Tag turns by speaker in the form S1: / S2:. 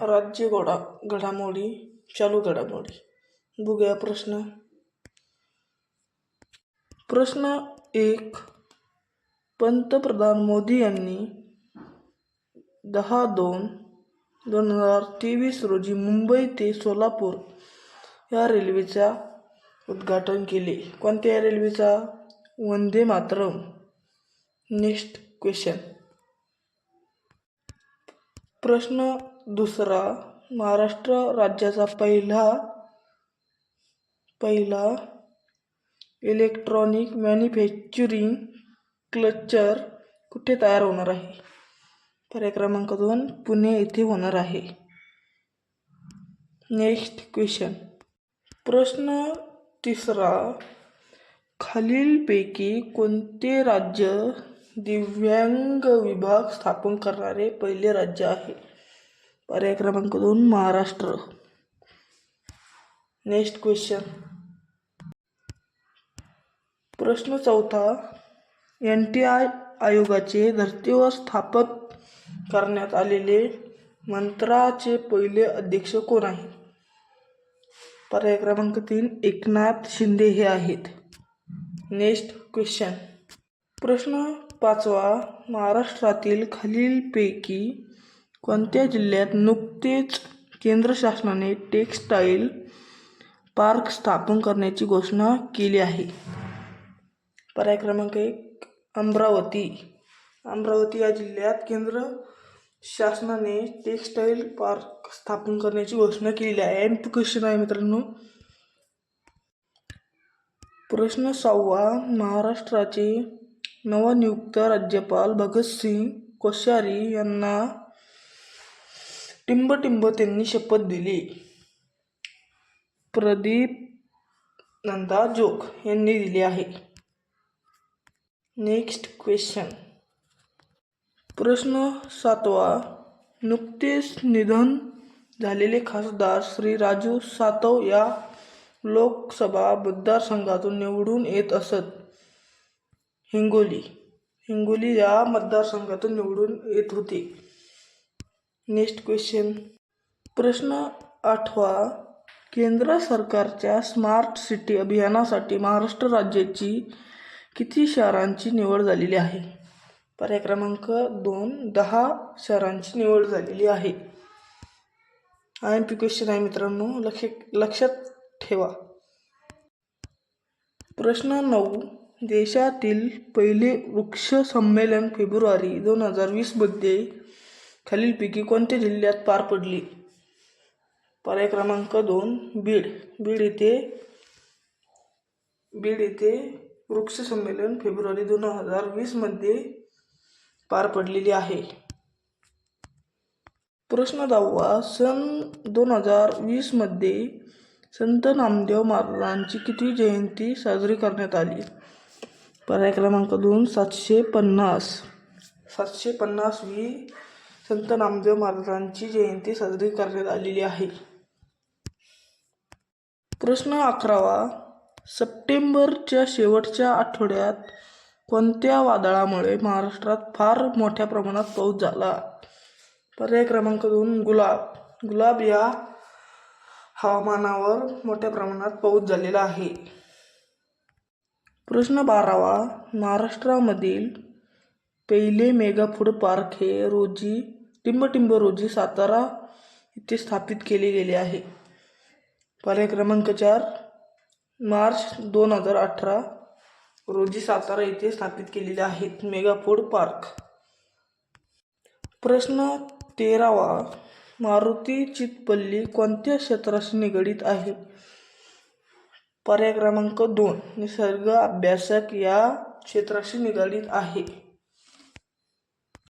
S1: राज्य घडामोडी, चालू घडामोडी. बघूया प्रश्न. प्रश्न 1. पंतप्रधान मोदी यांनी 10/2/2023 रोजी मुंबई ते सोलापूर या रेल्वेचा उद्घाटन केले. कोणत्या रेल्वेचा? वंदे मातरम. Next question. प्रश्न 2. महाराष्ट्र राज्याचा पहिला इलेक्ट्रॉनिक मॅन्युफॅक्चरिंग क्लस्टर कुठे तयार होणार आहे? पर्याय क्रमांक 2. पुणे येथे होणार आहे. Next question. प्रश्न 3. खालीलपैकी कोणते राज्य दिव्यांग विभाग स्थापन करणारे पहिले राज्य आहे? पर्याय क्रमांक 2. महाराष्ट्र. Next question. प्रश्न 4. NTI आयोगाचे धर्तीवर स्थापन करण्यात आलेले मंत्राचे पहिले अध्यक्ष कोण आहे? पर्याय क्रमांक 3. एकनाथ शिंदे हे आहेत. Next question. प्रश्न 5. महाराष्ट्रातील खालीलपैकी कोणत्या जिल्ह्यात नुकतेच केंद्र शासनाने टेक्सटाईल पार्क स्थापन करण्याची घोषणा केली आहे? पर्याय क्रमांक 1. अमरावती. अमरावती या जिल्ह्यात केंद्र शासनाने टेक्सटाईल पार्क स्थापन करण्याची घोषणा केलेली आहे. एमपी क्वेश्चन आहे मित्रांनो. प्रश्न 6. महाराष्ट्राचे नवनियुक्त राज्यपाल भगतसिंग कोश्यारी यांना टिंब त्यांनी शपथ दिली. प्रदीप नंदा जोग यांनी दिली आहे. Next question. प्रश्न 7. नुकतेच निधन झालेले खासदार श्री राजू सातव या लोकसभा मतदारसंघातून निवडून येत असत. हिंगोली या मतदारसंघातून निवडून येत होते. Next question. प्रश्न 8. केंद्र सरकारच्या स्मार्ट सिटी अभियानासाठी महाराष्ट्र राज्याची किती शहरांची निवड झालेली आहे? पर्याय क्रमांक 2. 10 शहरांची निवड झालेली आहे. IMP क्वेश्चन आहे मित्रांनो, लक्षात ठेवा. प्रश्न 9. देशातील पहिले वृक्ष संमेलन फेब्रुवारी 2020 मध्ये खालीलपैकी कोणत्या जिल्ह्यात पार पडले? पर्याय क्रमांक 2. बीड येथे वृक्ष संमेलन फेब्रुवारी 2020 मध्ये पार पडलेले आहे. प्रश्न 10. सन 2020 मध्ये संत नामदेव महाराजांची कितवी जयंती साजरी करण्यात आली? पर्याय क्रमांक 2. 750वी संत नामदेव महाराजांची जयंती साजरी करण्यात आलेली आहे. प्रश्न 11. सप्टेंबरच्या शेवटच्या आठवड्यात कोणत्या वादळामुळे महाराष्ट्रात फार मोठ्या प्रमाणात पाऊस झाला? पर्याय क्रमांक 2. गुलाब या हवामानावर मोठ्या प्रमाणात पाऊस झालेला आहे. प्रश्न 12. महाराष्ट्रामधील पहिले मेगा फूड पार्क हे टिंब रोजी सातारा येथे स्थापित केले गेले आहे. पर्याय क्रमांक 4. मार्च 2018 रोजी सातारा येथे स्थापित केलेले आहेत मेगा फूड पार्क. प्रश्न 13. मारुती चितपल्ली कोणत्या क्षेत्राशी निगडीत आहे? पर्याय क्रमांक 2. निसर्ग अभ्यासक या क्षेत्राशी निगडीत आहे.